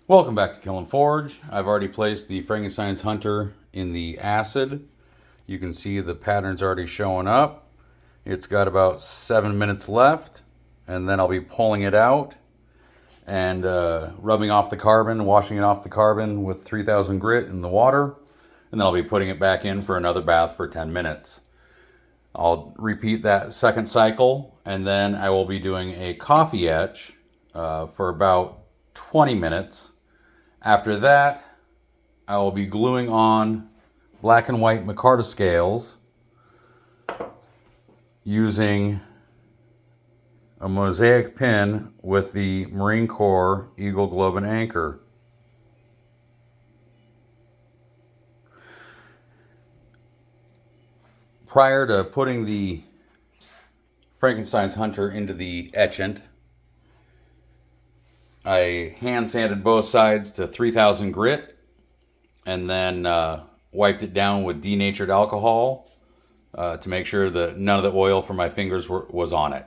Welcome back to Kill and Forge. I've already placed the Frankenstein's Hunter in the acid. You can see the patterns already showing up. It's got about 7 minutes left, and then I'll be pulling it out and rubbing off the carbon, washing it off the carbon with 3000 grit in the water, and then I'll be putting it back in for another bath for 10 minutes. I'll repeat that second cycle, and then I will be doing a coffee etch for about 20 minutes. After that, I will be gluing on black and white micarta scales using a mosaic pin with the Marine Corps Eagle Globe and Anchor. Prior to putting the Frankenstein's Hunter into the etchant, I hand sanded both sides to 3000 grit and then wiped it down with denatured alcohol to make sure that none of the oil from my fingers was on it.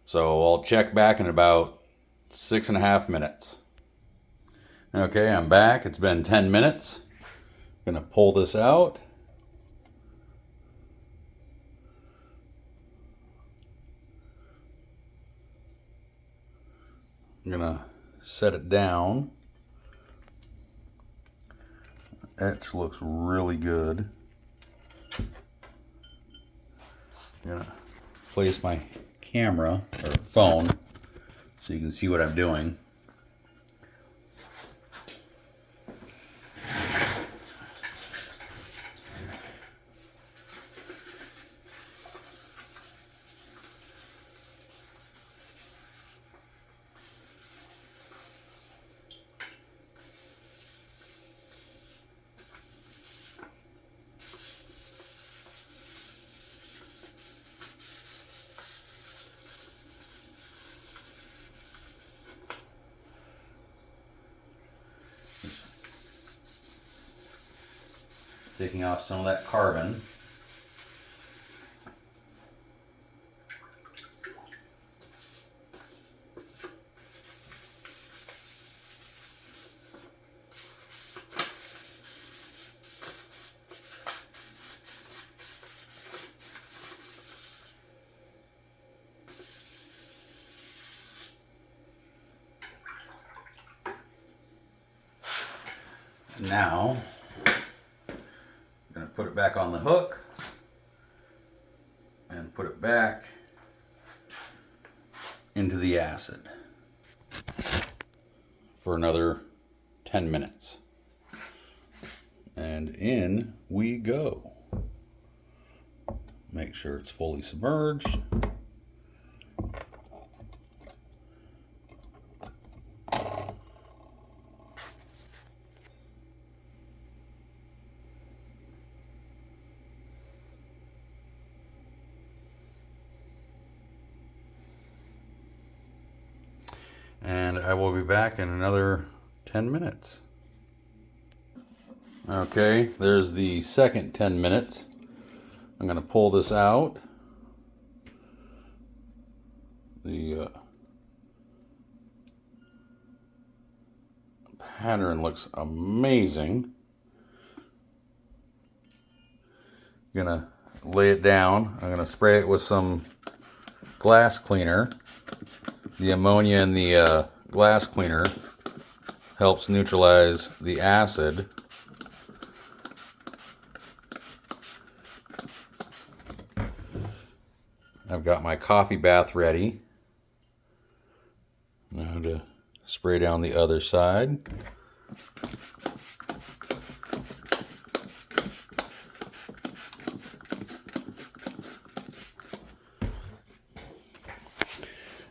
So I'll check back in about 6.5 minutes. Okay, I'm back. It's been 10 minutes. I'm gonna pull this out. I'm gonna set it down. Etch looks really good. I'm gonna place my camera or phone so you can see what I'm doing. Taking off some of that carbon. Now, I'm going to put it back on the hook and put it back into the acid for another 10 minutes. And in we go. Make sure it's fully submerged. And I will be back in another 10 minutes. Okay, there's the second 10 minutes. I'm going to pull this out. The pattern looks amazing. I'm going to lay it down. I'm going to spray it with some glass cleaner. The ammonia in the glass cleaner helps neutralize the acid. I've got my coffee bath ready. Now to spray down the other side.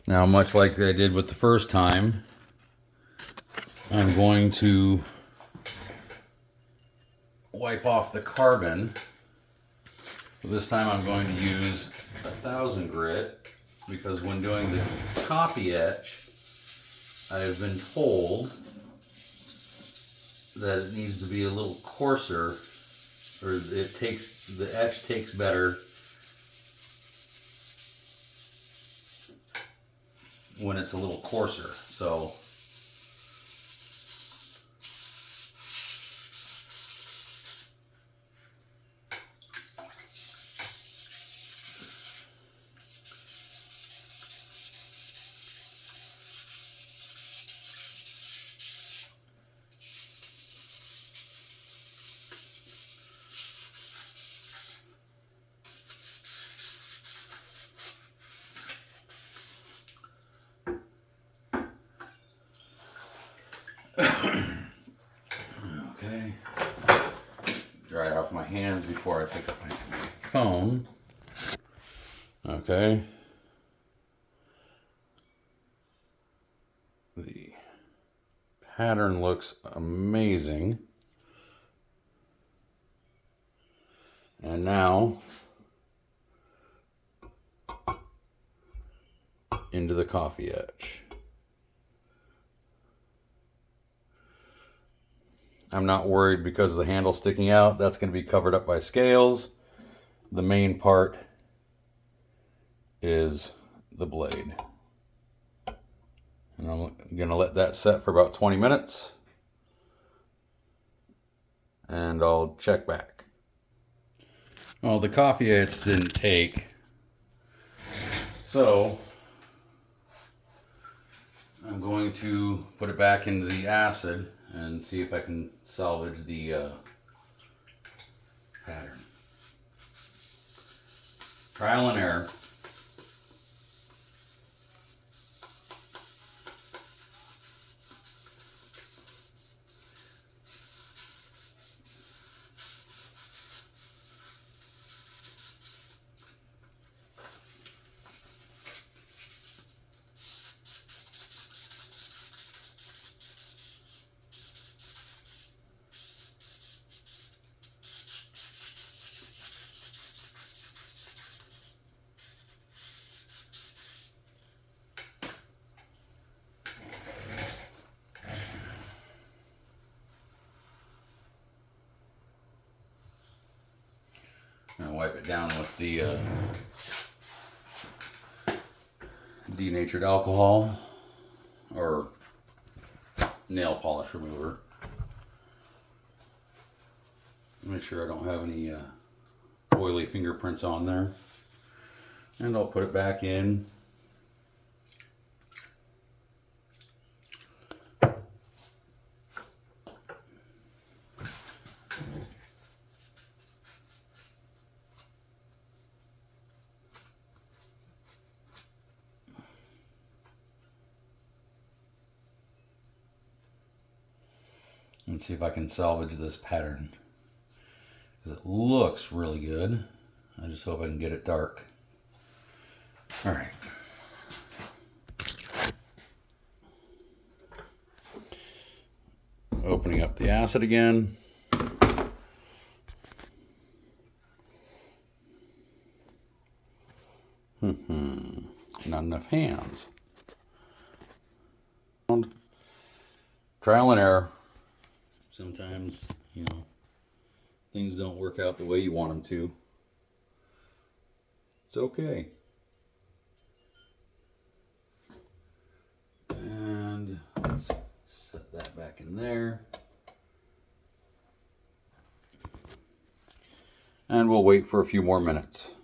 Now, much like I did with the first time, I'm going to wipe off the carbon. This time I'm going to use 1000 grit because when doing the coffee etch, I've been told that it needs to be a little coarser, or the etch takes better when it's a little coarser. So Okay. Dry off my hands before I pick up my phone. Okay. The pattern looks amazing. And now into the coffee etch. I'm not worried because the handle's sticking out. That's going to be covered up by scales. The main part is the blade. And I'm going to let that set for about 20 minutes. And I'll check back. Well, the coffee etch didn't take. So I'm going to put it back into the acid and see if I can salvage the pattern. Trial and error. And wipe it down with the denatured alcohol or nail polish remover. Make sure I don't have any oily fingerprints on there. And I'll put it back in. And see if I can salvage this pattern, because it looks really good. I just hope I can get it dark. All right. Opening up the acid again. Not enough hands. Trial and error. Sometimes, you know, things don't work out the way you want them to. It's okay. And let's set that back in there. And we'll wait for a few more minutes.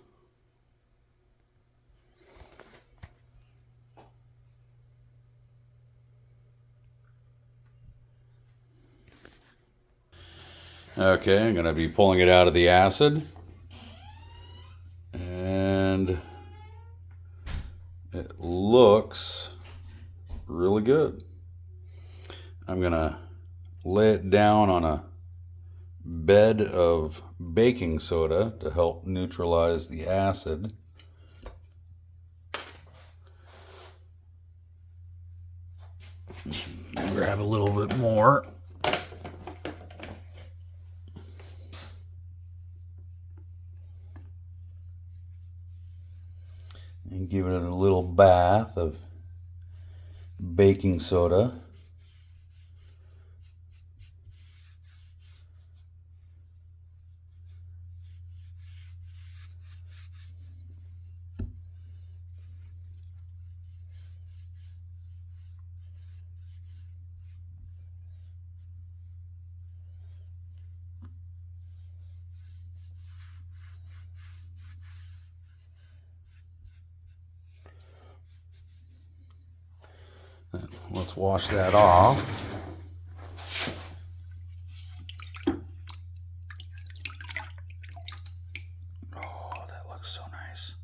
Okay, I'm going to be pulling it out of the acid. And it looks really good. I'm going to lay it down on a bed of baking soda to help neutralize the acid. Grab a little bit more. And give it a little bath of baking soda. Let's wash that off. Oh, that looks so nice.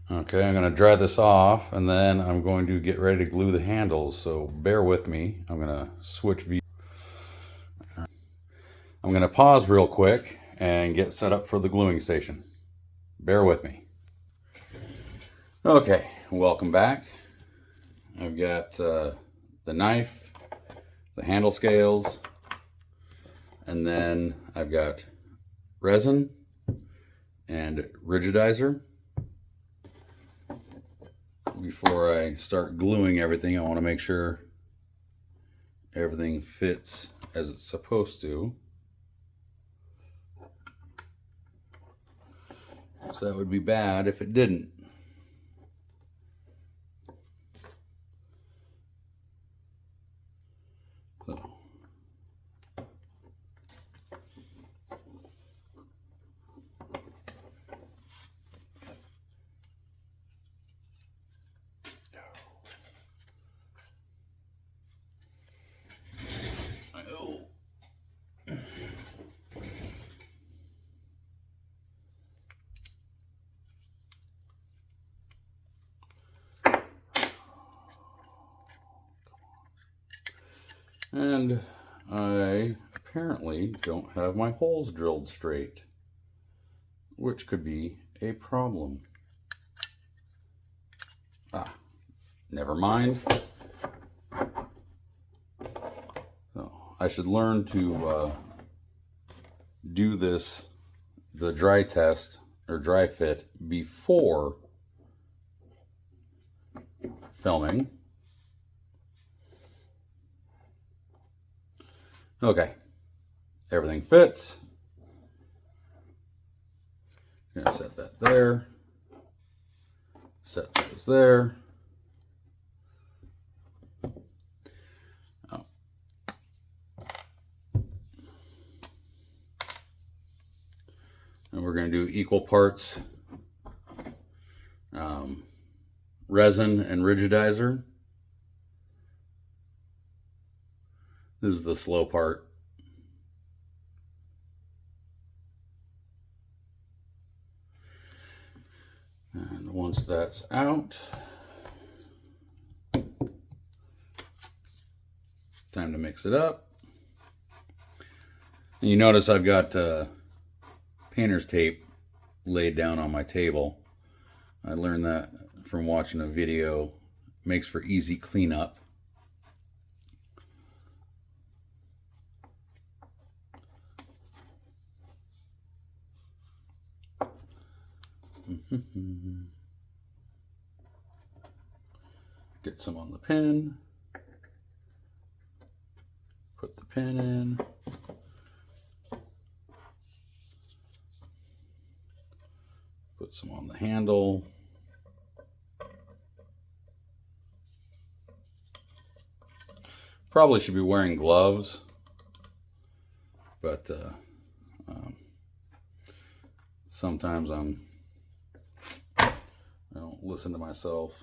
Okay, I'm going to dry this off, and then I'm going to get ready to glue the handles, so bear with me. I'm going to switch view. I'm going to pause real quick and get set up for the gluing station. Bear with me. Okay, welcome back. I've got the knife, the handle scales, and then I've got resin and rigidizer. Before I start gluing everything, I want to make sure everything fits as it's supposed to. So that would be bad if it didn't. So. And I apparently don't have my holes drilled straight, which could be a problem. Never mind. So I should learn to do this, the dry test or dry fit, before filming. Okay, everything fits. I'm gonna set that there. Set those there. Oh. And we're gonna do equal parts resin and rigidizer. This is the slow part. And once that's out, time to mix it up. And you notice I've got painter's tape laid down on my table. I learned that from watching a video. Makes for easy cleanup. Get some on the pin. Put the pin in. Put some on the handle. Probably should be wearing gloves, but sometimes I don't listen to myself.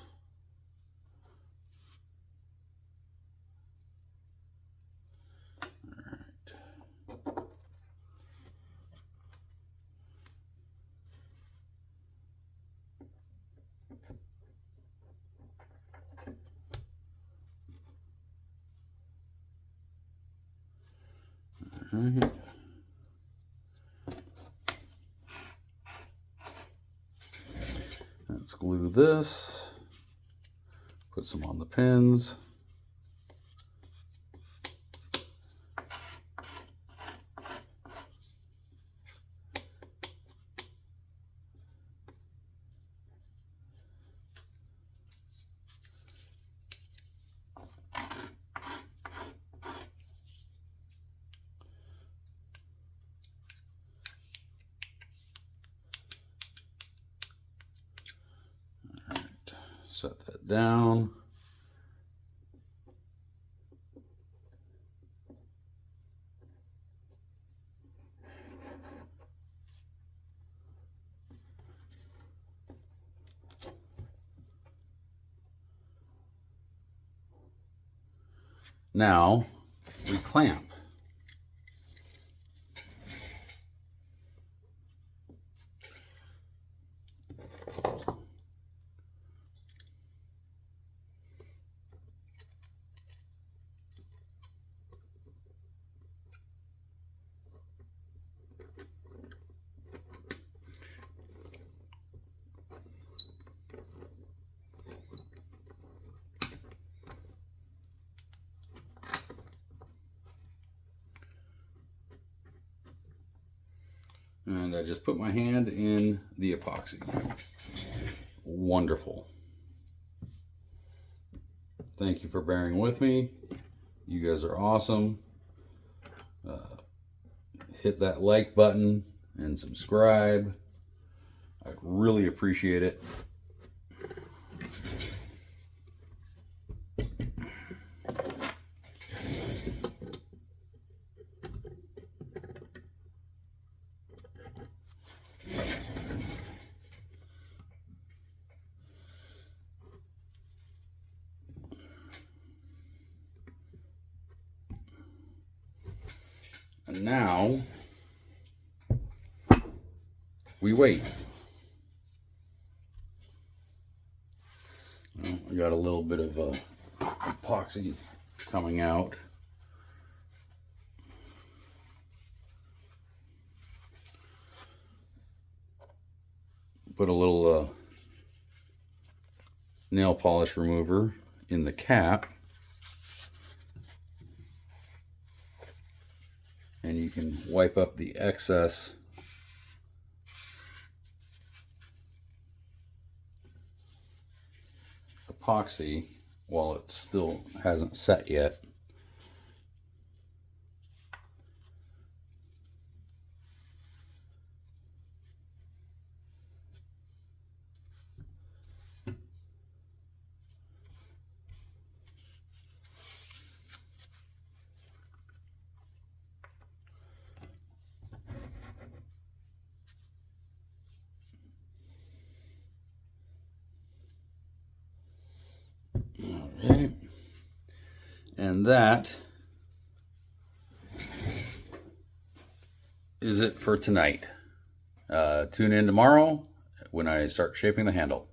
All right. Let's glue this. Put some on the pins. Set that down. Now we clamp. And I just put my hand in the epoxy. Wonderful. Thank you for bearing with me. You guys are awesome. Hit that like button and subscribe. I'd really appreciate it. And now we wait. Well, I got a little bit of epoxy coming out. Put a little nail polish remover in the cap. And you can wipe up the excess epoxy while it still hasn't set yet. Okay. And that is it for tonight. Tune in tomorrow when I start shaping the handle.